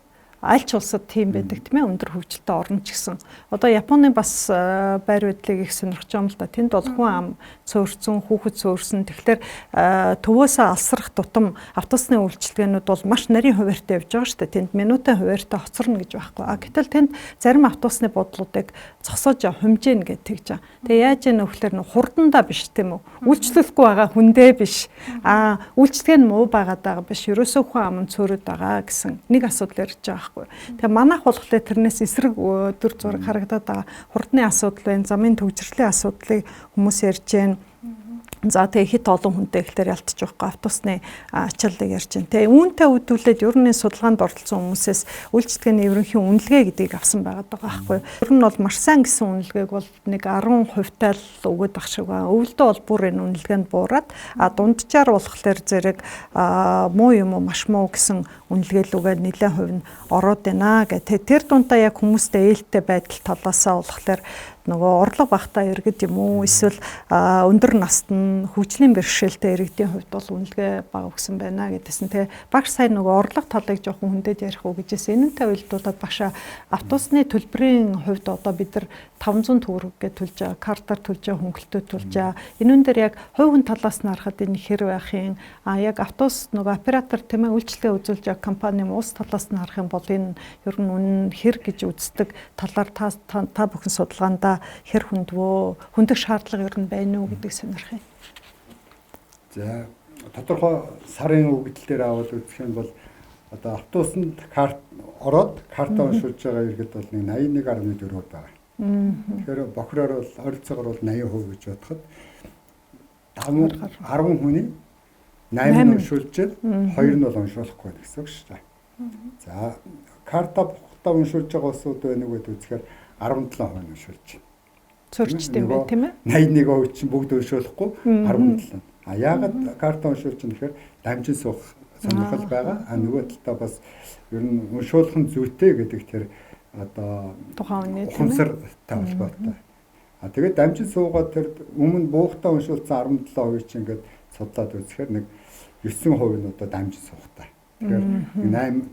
аль ч улсад тийм байдаг тийм ээ өндөр хөгжилтэй орн ч гэсэн. Одоо Японы бас байр байдлыг их сонирхож байгаа юм л да. Тэнд бол хүн ам цөөрсөн, хүүхэд цөөрсөн. Тэгэхээр төвөөсөө алсрах тутам автобусны үйлчилгээнүүд бол маш нарийн хуваарьтай явж байгаа шүү дээ. Тэнд минутын хуваарьтай хоцорно гэж байхгүй. Гэтэл тэнд зарим автобусны бодлуудыг зогсоож хумжээн гэж тэгж байгаа. Тэгээ яаж яах вэ гэхээр хурдандаа биш тийм үү? Үйлчлүүлэхгүй байгаа хүндээ биш. Үйлчлэг нь муу байгаад байгаа биш. Ерөөсөө хүн ам нь цөөрөд байгаа гэсэн нэг асуудал ярьж байгаа. Тэгээ манайх болохоор тэрнээс эсрэг өдөр зураг харагдаад байгаа. Хурдны асуудал байна, замын төгжрлийн асуудлыг хүмүүс ярьж байна. За тэгээ хит олон хүнтэй ихлээр ялтчих واخгүй автобусны ачааллыг ярьж байна. Тэгээ үүнтэй үүдүүлээд ер нь судалгаанд оролцсон хүмүүсээс үйлчлэгээний ерөнхий үнэлгээ гэдгийг авсан байгаа байхгүй. Ер нь бол маш сайн гэсэн үнэлгээг бол нэг 10% тал өгöd ах шиг байна. Өвөлдөө бол бүр энэ үнэлгээнд буураад дунджаар болохоор зэрэг муу юм уу маш муу гэсэн үнэлгээ л үгээд нэлээд хувь нь ороод байна гэх. Тэр дундаа яг хүмүүстэй ээлтэй байдал талаасаа болохоор нөгөө орлого багтаа иргэд юм уу эсвэл өндөр наст нь хөгжлийн бэрхшээлтэй иргэдийн хувьд бол үнэлгээ бага өгсөн байна гэдээсэн те багш сайн нөгөө орлого талыг жоохон хөндөд ярих уу гэжээс энэнтэй уялдуулаад багшаа автобусны төлбөрийн хувьд одоо бид нар 500 төгрөг гэж төлж байгаа картаар төлж байгаа хөнгөлтөө төлж байгаа энүүн дээр яг хувь хүн талаас нь харахад энэ хэр байх юм яг автобус нөгөө оператор тийм ээ үйлчлэгээ үзүүлж байгаа компани уус талаас нь харах юм бол энэ ер нь үнэн хэр гэж үздэг талаар та бүхэн судалгаандаа хэр хүндэх шаардлага ер нь байна уу гэдгийг сонирх юм. За тодорхой сарын үгдэл дээр аваад үзэх юм бол одоо автобусанд карт ороод карта уншуулж байгаа иргэд бол нэг 81.4 байгаа. Тэгэхээр бохироор бол ойролцоогоор бол 80% гэж бодоход 10 хүний 8 уншуулж, 2 нь бол уншуулахгүй гэсэн үг шүү дээ. За карта бухта уншуулж байгаа улсууд байна уу гэдээ үзэхээр 17% нь уншуулж байна. Цөрчт юм байна тийм ээ. 81% чинь бүгд уншуулахгүй 17. Яагаад карта уншуулж байгаа гэхээр дамжин суух сонирхол байгаа. Нөгөө талдаа бас ер нь уншуулах нь зүйтэй гэдэг тэр одоо тухайн үний ухамсартай холбоотой. Тэгээд дамжин суугаад тэр өмнө буухтаа уншуулсан 17% чинь ингээд судлаад үзэхээр нэг 9% нь одоо дамжин суухтай. Тэгэхээр 8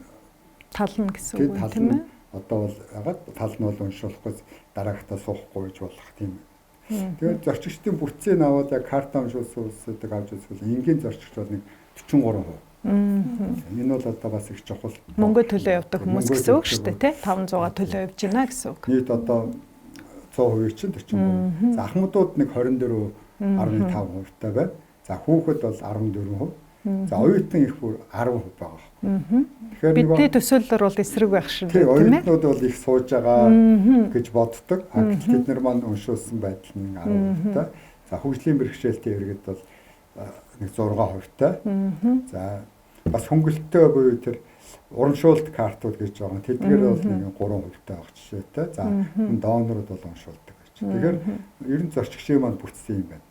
тал нь гэсэн үг тийм ээ. Одоо бол ягаад тал нь бол уншуулахгүй дараагтаа суухгүй гэж болох тийм. Тэгээд зорчигчдын бүтцийг аваад яг карта уншуулсан улсуудыг авч үзвэл энгийн зорчигч бол нэг 43%. Энэ бол одоо бас их чухал. Мөнгө төлөө явдаг хүмүүс гэсэн үг шүү дээ, тий? 500-а төлөө явж байна гэсэн үг. Нийт одоо 100% чинь 43. За ахмадууд нэг 24.5% таа байна. За хүүхэд бол 14%. За оюутан их бүр 10% байгаа. Тэгэхээр бидний төсөөллөөр бол эсрэг байх шиг тийм ээ. Оюутнууд бол их сууж байгаа гэж боддог. Гэтэл тэд нар маань уншуулсан байдал нь 10% таа. За хөгжлийн бэрхшээлтэй иргэд бол нэг 6% таа. За бас хөнгөлөлтөө буюу тэр урамшуулт картууд гэж байгаа. Тэдгээр бол нэг 3% таа байх жишээтэй. За донорууд бол уншуулдаг гэж. Тэгэхээр ер нь зорчигчийн маань бүтцсэн юм байна.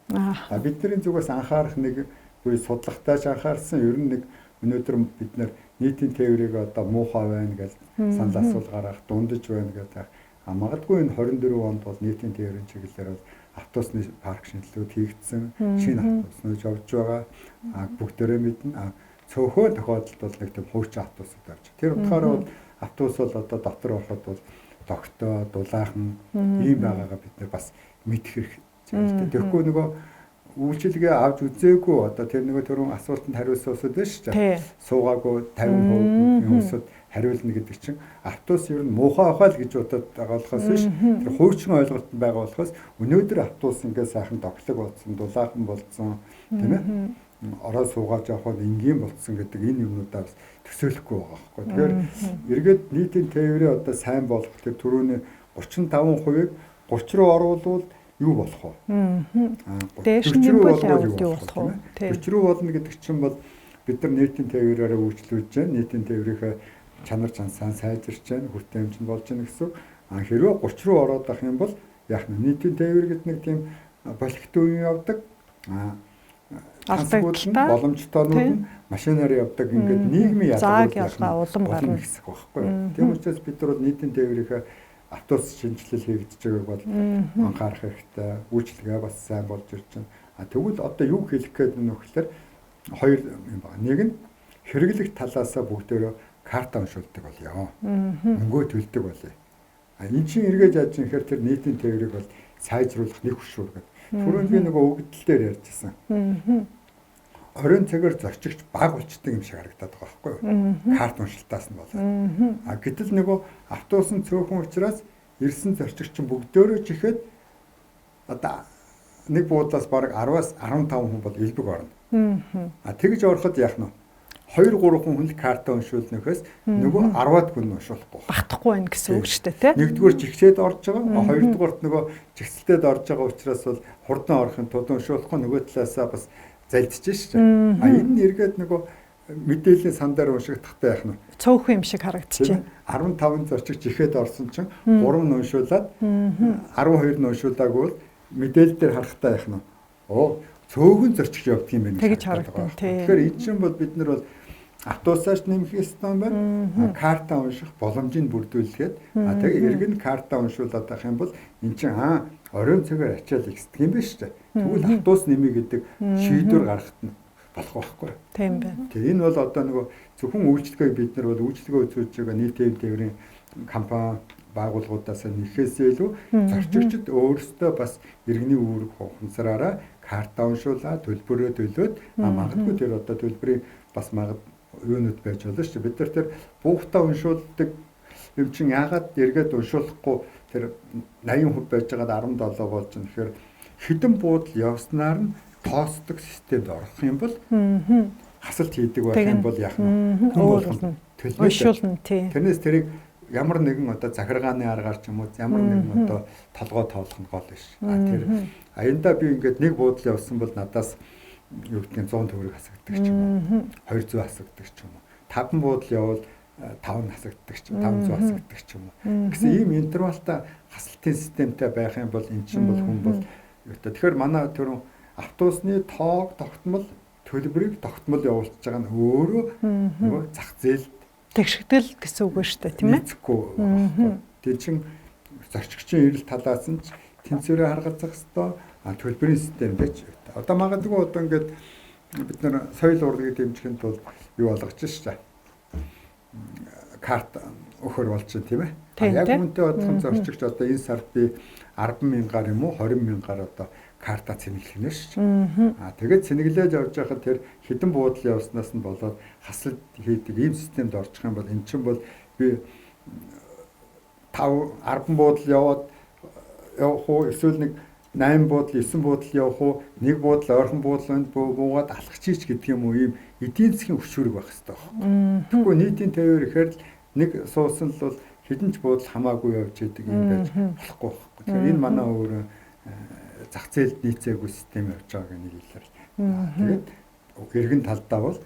Бидний зүгээс анхаарах нэг буюу судлахтайч анхаарсан ер нь нэг өнөөдөр бид нар нийтийн тээврийг одоо муухай байна гэж санал асуул гаргах, дундаж байна гэдэг. Магадгүй энэ 24 онд бол нийтийн тээврийн чиглэлээр бол автобусны парк шинжилгүүд хийгдсэн, шинэ автобуснууд явж байгаа. Бүгдээрээ мэднэ. Цөөхөн тохиолдолд бол нэг тийм хуучин автобусууд авч. Тэр утгаараа бол автобус бол одоо дотор ороход бол тогтоо, дулаахан ийм байгаагаа бид нар бас мэдэх хэрэгтэй. Тэгэхгүй нөгөө үйлчилгээ авч үзээгүй одоо тэр нөгөө түрүүн асуултанд хариулсан усуд байна шүү дээ. Суугаагүй 50% хүмүүсд хариулна гэдэг чинь автобус ер нь муухай байхаа л гэж бодоод байгаа болохоос биш. Тэр хуучин ойлголт байгаа болохоос өнөөдөр автобус ингээд сайхан тоглог болсон, дулаахан болсон тийм ээ. Ороо суугаад явхад энгийн болцсон гэдэг энэ юмнуудаа бас төсөөлөхгүй байгаа байхгүй. Тэгэхээр эргээд нийтийн тээврээ одоо сайн болгох тэр түрүүний 35%-ийг 30 руу оруулвал юу болох вэ? Дээш нь юу болох вэ? 40 руу болно гэдэг чинь бол бид нар нийтийн тээврээрээ үйлчлүүлж байна. Нийтийн тээврийнхээ чанар чансаа сайжирч байна, хүртээмж нь болж байна гэсэн. Хэрвээ 30 руу ороод ах юм бол яг нийтийн тээвэр гэдэг нэг тийм болгохтой үе явдаг. Алдагдaltaа боломжтойнууд нь машинаар явдаг ингээд нийгмийн ялгаа улам гарна гэсэн үг байхгүй. Тийм учраас бид нар бол нийтийн тээврийнхээ автобус шинжилэл хийгдэж байгааг бол анхаарах хэрэгтэй. Үйлчлэгээ бас сайн болж ирж байна. Тэгвэл одоо юу хэлэх гээд байна вэ гэхээр хоёр юм байна. Нэг нь хэрэглэх талаасаа бүгдөө карта уншуулдаг болёо. Мөнгөө төлдөг болёо. Энэ чинь эргэж яаж юм гэхээр тэр нийтийн тээврийг бол сайжруулах нэг хөшүүр гэдэг. Түрүүн би нөгөө өгдөл дээр ярьжсэн. Оройн цагаар зорчигч баг болчдөг юм шиг харагдаад байгаа байхгүй юу? Карт уншилтаас нь болоод. Гэтэл нөгөө автобус нь цөөхөн учраас ирсэн зорчигч нь бүгдөө чихээд одоо нэг буудлаас бараг 10-аас 15 хүн бол элбэг орно. Тэгж ороход яах нь вэ? 2-3 хүн л карта уншуулнахаас нөгөө 10-аад хүн уншуулахгүй. Батхгүй байна гэсэн үг шүү дээ, тийм. Нэгдүгээр жигсээд орж байгаа, хоёрдугаарт нөгөө жигсэлтэд орж байгаа учраас бол хурдан орохын тулд уншуулахгүй нөгөө талаасаа бас залдчихж шүү дээ. Энэ нь эргээд нөгөө мэдээллийн сан дээр уншигдахтай яах нь цөөхөн юм шиг харагдчихэв. 15 зорчигч ихэд орсон чинь 3 нь уншуулад 12 нь уншуулаагүй бол мэдээлэл дээр харахтай яах нь цөөхөн зорчигч явдаг юм байна гэж харагдав. Тэгэхээр энэ чинь бол бид нар бол автобусаач нэмэх ёстой байна. Карта унших боломжийг бүрдүүлгээд тэгээ эргэн карта уншуулад авах юм бол эн чинь оройн цагаар ачаал ихсдэг юм байна шүү дээ. Тэгвэл автобус нэмээ гэдэг шийдвэр гаргахад нь болох байхгүй. Тийм байна. Тэгээ энэ бол одоо нөгөө зөвхөн үйлчлэгээ бид нар бол үйлчлэгээ үзүүлж байгаа нийтийн тээврийн компани байгууллагуудаас нэхээсээ илүү зорчигчд өөрсдөө бас иргэний үүрэг ухамсараараа карта уншуулаад төлбөрөө төлөөд магадгүй тэр одоо төлбөрийн бас юунууд байж болно шүү дээ. Бид нар тэр буухтаа уншуулдаг юм чинь яагаад эргээд уншуулахгүй тэр 80% байж байгаад 17 болж байна. Тэгэхээр хэдэн буудал явснаар нь тоосдог системд орох юм бол хасалт хийдэг байх юм бол яах нь Уншуулна тий. Тэрнээс тэрийг ямар нэгэн одоо захиргааны аргаар ч юм уу ямар нэгэн одоо толгой тоолох нь гол биш. Тэр аяндаа би ингээд нэг буудлын явсан бол надаас юу гэдгийг 100 төгрөг асагддаг ч юм уу. 200 асагддаг ч юм уу. 5 буудал явал 5 асагддаг ч юм, 500 асагддаг ч юм уу. Гэсэн ийм интервалтай хасалтын системтэй байх юм бол эн чинь бол хүн бол юу гэдэг. Тэгэхээр манай түрүүн автобусны тоог тогтмол төлбөрийг тогтмол явуулж байгаа нь өөрөө нөгөө зах зээл тэгшигдэл гэсэн үг шүү дээ, тийм ээ. Тэр чин зорчигчийн эрэл талаас нь тэнцвэрээ харгалзах хэвээр төлбөрийн системтэй ч. Одоо магадгүй одоо ингээд бид нар соёл урлагийг дэмжихэд бол юу болгож шээ. Карт өгөхөр болж байна, тийм ээ. Яг үүнтэй бодлон зорчигч одоо энэ сард би 10,000-аар юм уу 20,000-аар одоо карта цэнэглэх нь шүү. Тэгээд цэнэглэж явж байхад тэр хідэн буудлын явснаас нь болоод хасалт хийдэг ийм системд орчих юм бол эн чинь бол би 10 буудал явах уу эсвэл нэг 8 буудал 9 буудал явах уу нэг буудал ойрхон буудлын буугаад алах чийч гэдэг юм уу ийм эдийн засгийн хөшүүрэг байх хэрэгтэй байна. Тэгэхгүй нийтийн тээвэр ихээр л нэг суусан л бол хідэн ч буудал хамаагүй явж идэг юм байж болохгүй байхгүй. Тэгэхээр энэ манай өөрөө зах зээлд нийцээгүй систем явж байгааг нэг хэлээр. Тэгээд эргэн талдаа бол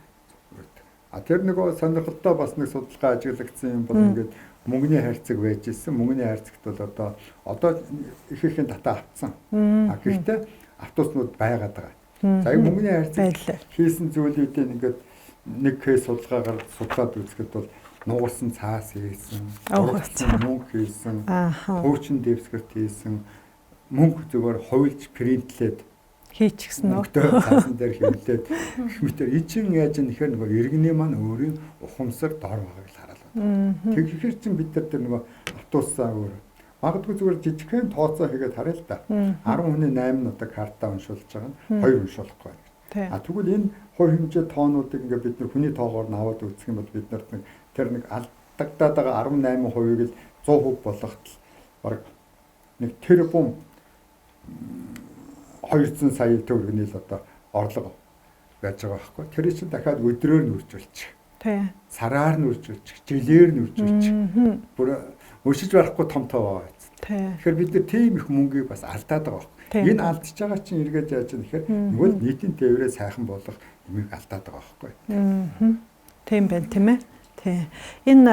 тэр нөгөө сонирхолтой бас нэг судалгаа ажиглагдсан юм бол ингээд мөнгөний хайрцаг байж исэн. Мөнгөний хайрцагт бол одоо их ихэн татаа автсан. Гэхдээ автобуснууд байгаад байгаа. За яг мөнгөний хайрцаг хийсэн зүйлүүдийн ингээд нэг кейс судалгаагаар судлаад үзэхэд бол нуурсан цаас хийсэн, мөнгө хийсэн, хуучин дэвсгэрт хийсэн, мөнгө зүгээр хувилж принтлээд хийчихсэн үү? Цаасан дээр хөвлөөд гэх мэтэр ичин яаж нэхэр нөгөө иргэний маань өөрийн ухамсар дор байгааг л хараалаа. Тэгэхээр чин бид нар тэр нөгөө автобусаа өөр магадгүй зүгээр жижигхэн тооцоо хийгээд харъя л да. 10 хүний 8 нь одоо карта уншуулж байгаа нь 2 уншуулахгүй байна. Тэгвэл энэ хувь хэмжээ тоонуудыг ингээд бид нар хүний тоогоор нь аваад үзэх юм бол бид нар тэр нэг алдагдаад байгаа 18%-ийг л 100% болгоход л баг нэг тэрбум 200 сая төгрөгийн л одоо орлого байж байгаа байхгүй. Тэр чинь дахиад өдрөөр нь үржүүлчих. Тий. Сараар нь үржүүлчих, жилээр нь үржүүлчих. Бүр өшиж барахгүй том тоо байгаа биз. Тэгэхээр бид нар тийм их мөнгийг бас алдаад байгаа байхгүй. Энэ алдчихж байгаа чинь эргээд яаж юм тэгэхээр нөгөө нийтийн тээврээ сайхан болгох юмыг алдаад байгаа байхгүй. Тийм байна тийм ээ. Тий. Энэ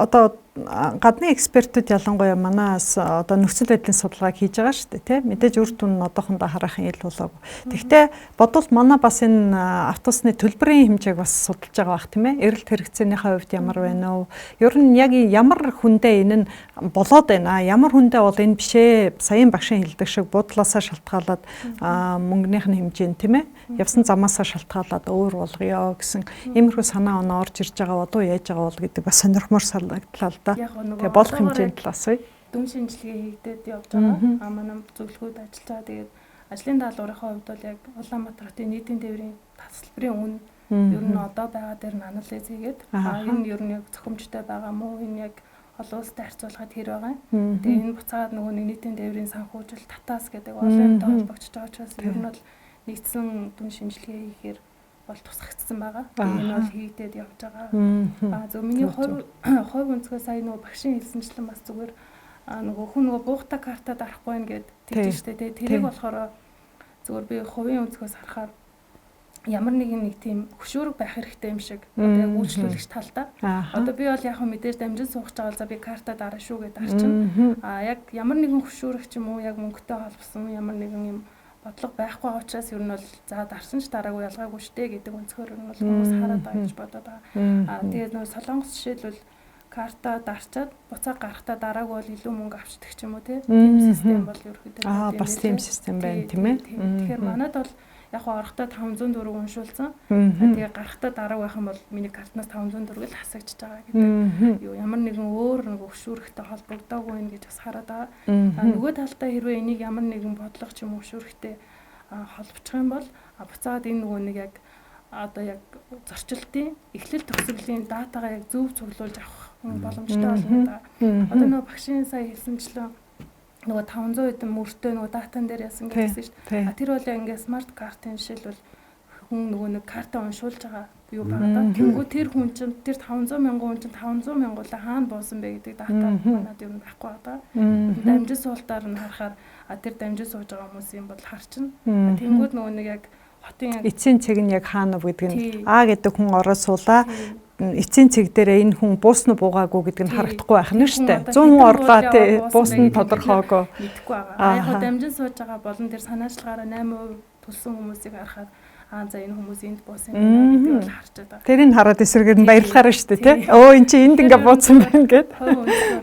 одоо гадны экспертүүд ялангуяа манаас одоо нөхцөл байдлын судалгааг хийж байгаа шүү дээ тий. Мэдээж үр дүн нь одоохондоо харахын ил болоогүй. Тэгвэл бодвол манай бас энэ автобусны төлбөрийн хэмжээг бас судалж байгаа бах тийм ээ. Эрэлт хэрэгцээнийхээ хувьд ямар байна вэ? Ер нь яг ямар хүндээ энэ нь болоод байна. Ямар хүндээ бол энэ бишээ саяын багшийн хэлдэг шиг буудлаасаа шалтгаалаад мөнгөнийх нь хэмжээ нь тийм ээ. Явсан замаасаа шалтгаалаад өөр болгоё гэсэн иймэрхүү санаа оноо орж ирж байгаа болов яаж байгаа бол гэдэг бас сонирхмор санагдлаа л да. Тэгээ болох хэмжээнд талаас уу дүн шинжилгээ хийгдээд явж байгаа. Манай зөвлөгөөд ажиллаж байгаа. Тэгээд ажлын даалгаврынхаа хувьд бол яг Улаанбаатар хотын нийтийн тээврийн тасалбарын үн ер нь одоо байгаа дээр нь анализ хийгээд энэ ер нь яг зохимжтой байгаа мó энэ яг олон улстай харьцуулахад хэр байгаа. Тэгээ энэ буцаад нөгөө нийтийн тээврийн санхүүжил татаас гэдэг олон юмтай холбогдож байгаа учраас ер нь бол нэгдсэн дүн шинжилгээ хийхээр бол тусгагдсан байгаа. Энэ бол хийгдээд явж байгаа. Зөв миний хувь өнцгөө сая нөгөө багшийн хэлсэнчлэн бас зүгээр нөгөө хүн нөгөө буухта картад арахгүй байна гэд тэгж штэ. Тэрийг болохоор зүгээр би хувийн өнцгөөс харахаар ямар нэг тийм хөшүүрэг байх хэрэгтэй юм шиг одоо яг үйлчлүүлэгч талдаа. Одоо би бол яг мэдээж дамжин суух гэж байгаа за би картад араа шүү гэдээ арчин. Яг ямар нэгэн хөшүүрэг ч юм уу яг мөнгөтэй холбосон ямар нэгэн юм бодлого байхгүй учраас ер нь бол за дарсан ч дараагүй ялгаагүй штэ гэдэг өнцгөр нь бол хүмүүс хараад байгаа гэж бодоод байгаа. Тэгээд нөгөө Солонгос жишээлбэл карта дарчаад буцаа гарахтаа дараагүй бол илүү мөнгө авчдаг ч юм уу тийм систем бол ерөөхдөө бас тийм систем байна тийм ээ. Тэгэхээр манайд бол яг орохдоо 504 уншуулсан. Тэгээ гарахтаа дараа байх юм бол миний картнаас 504 л хасагдчихж байгаа гэдэг. Ямар нэгэн өөр нэг өгшүүрхтэй холбогдоогүй юм гэж бас хараад байгаа. Нөгөө талдаа хэрвээ энийг ямар нэгэн бодлого ч юм өгшүүрхтэй холбочих юм бол буцаад энэ нөгөө нэг яг одоо яг зорчилтын эхлэл төгсгөлийн датагаа яг зөв цуглуулж авах боломжтой болно. Одоо нөгөө багшийн сая хэлсэнчлэн нөгөө 500 хэдэн мөртөө нөгөө датан дээр ясан гэсэн шүү дээ. Тэр бол ингээ смарт картын жишээлбэл хүн нөгөө нэг карта уншуулж байгаа юу байгаа да. Тэнгүү тэр хүн чинь тэр 500 мянган хүн чинь 500 мянгуулаа хаана буусан бэ гэдэг дата манад юу байхгүй байгаа да. Дамжин суултаар нь харахаар тэр дамжин сууж байгаа хүмүүсийн бодол харчин. Тэнгүүд нөгөө нэг яг хотын яг эцсийн цэг нь яг хаана вэ гэдэг нь А гэдэг хүн ороод суулаа. Эцсийн цэг дээр энэ хүн буусна буугаагүй гэдэг нь харагдахгүй байх нь шүү дээ. 100 хүн орлоо тий буусна тодорхойгүй мэдэхгүй байгаа. Яг дамжин сууж байгаа болон тэр санаачлагаараа 8% төлсөн хүмүүсийг харахад за энэ хүмүүс энд буусан юм байна гэдэг бол харж байгаа. Тэрийг хараад эсрэгээр нь баярлахаар шүү дээ тий. Өө эн чинь энд ингээ буусан байна гэд.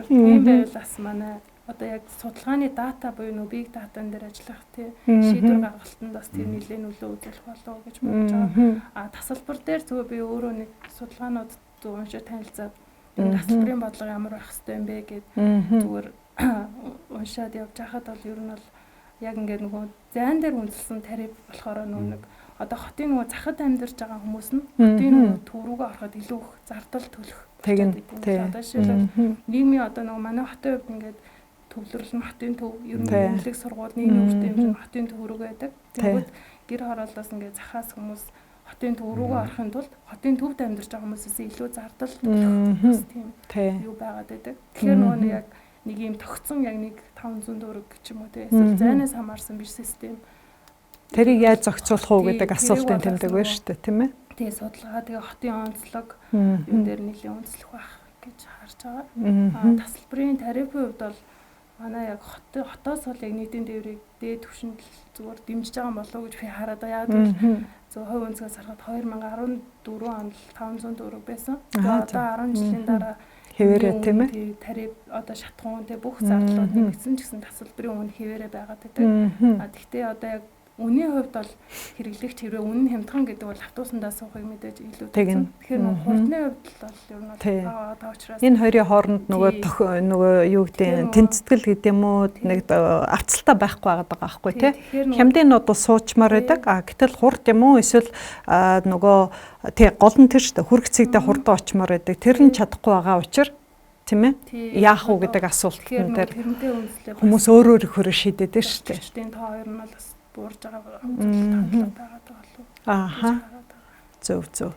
Тийм байвал бас манай одоо яг судалгааны дата буюу нөө big data-н дээр ажиллах тий шийдвэр гаргалтанд бас тэр нэлээд нөлөө үзүүлэх болов гэж бодож байгаа. Тасалбар дээр зөвхөн би өөрөө нэг судалгаанууд уншиж танилцаад энэ тасалбарын бодлого ямар байх хэвтэй юм бэ гэд зүгээр уншаад явж байхад бол ер нь бол яг ингээд нөгөө зайн дээр үндэслэн тариф болохоор нэг одоо хотын нөгөө захад амьдарч байгаа хүмүүс нь хотын нөгөө төв рүүгээ ороход илүү их зардал төлөх. Одоо жишээлбэл нийгмийн одоо нөгөө манай хотын хувьд ингээд төвлөрөл нь хотын төв ер нь эмнэлэг сургууль нийгмийн үрдэн хэмжээ хотын төв рүү байдаг. Тэгвэл гэр хороолоос ингээд захаас хүмүүс хотын төв рүүгээ орохын тулд хотын төвд амьдарч байгаа хүмүүсээс илүү зардал төлөх тийм юу байгаад байдаг. Тэгэхээр нөгөө яг нэг юм тогтсон яг нэг 500 төгрөг ч юм уу тийм эсвэл зайнаас хамаарсан биш систем. Тэрийг яаж зохицуулах уу гэдэг асуултын тэмдэг байна шүү дээ, тийм ээ. Тэгээ судалгаа тэгээ хотын онцлог юу дээр нэлийн онцлог байх гэж харж байгаа. Тасалбарын тарифын хувьд бол манай яг хотоос бол яг нийтийн дээврийг дээд түвшинд зүгээр дэмжиж байгаа болов уу гэж би хараад байгаа. Яг л зөв хувь үнцгээс харахад 2014 онд 500 төгрөг байсан. Одоо 10 жилийн дараа хэвээрээ тийм ээ. Тариф одоо шатхуун тэг бүх зардлууд нэмэгдсэн ч гэсэн тасалбарын үн хэвээрээ байгаад байдаг. Гэхдээ одоо яг үнийн хувьд бол хэрэглэгч хэрвээ үнэн хямдхан гэдэг бол автобусандаа суухыг мэдээж илүү тэгнэ. Тэгэхээр хурдны хувьд бол ер нь одоо учраас энэ хоёрын хооронд нөгөө юу гэдэг тэнцэтгэл гэдэг юм уу нэг авцалтай байхгүй байгаа байхгүй тий. Хямдын нууд суучмаар байдаг. Гэтэл хурд юм уу эсвэл нөгөө тий гол нь тэр шүү дээ. Хүргэцэгдээ хурдан очимоор байдаг. Тэр нь чадахгүй байгаа учраас тийм ээ. Яах уу гэдэг асуултан дээр хүмүүс өөр өөрөөр шийдээд дээ шүү дээ. Тийм та хоёр нь бол бас буурж байгаа хөндлөлт хандлага байгаа болов. Ааха. Зөв.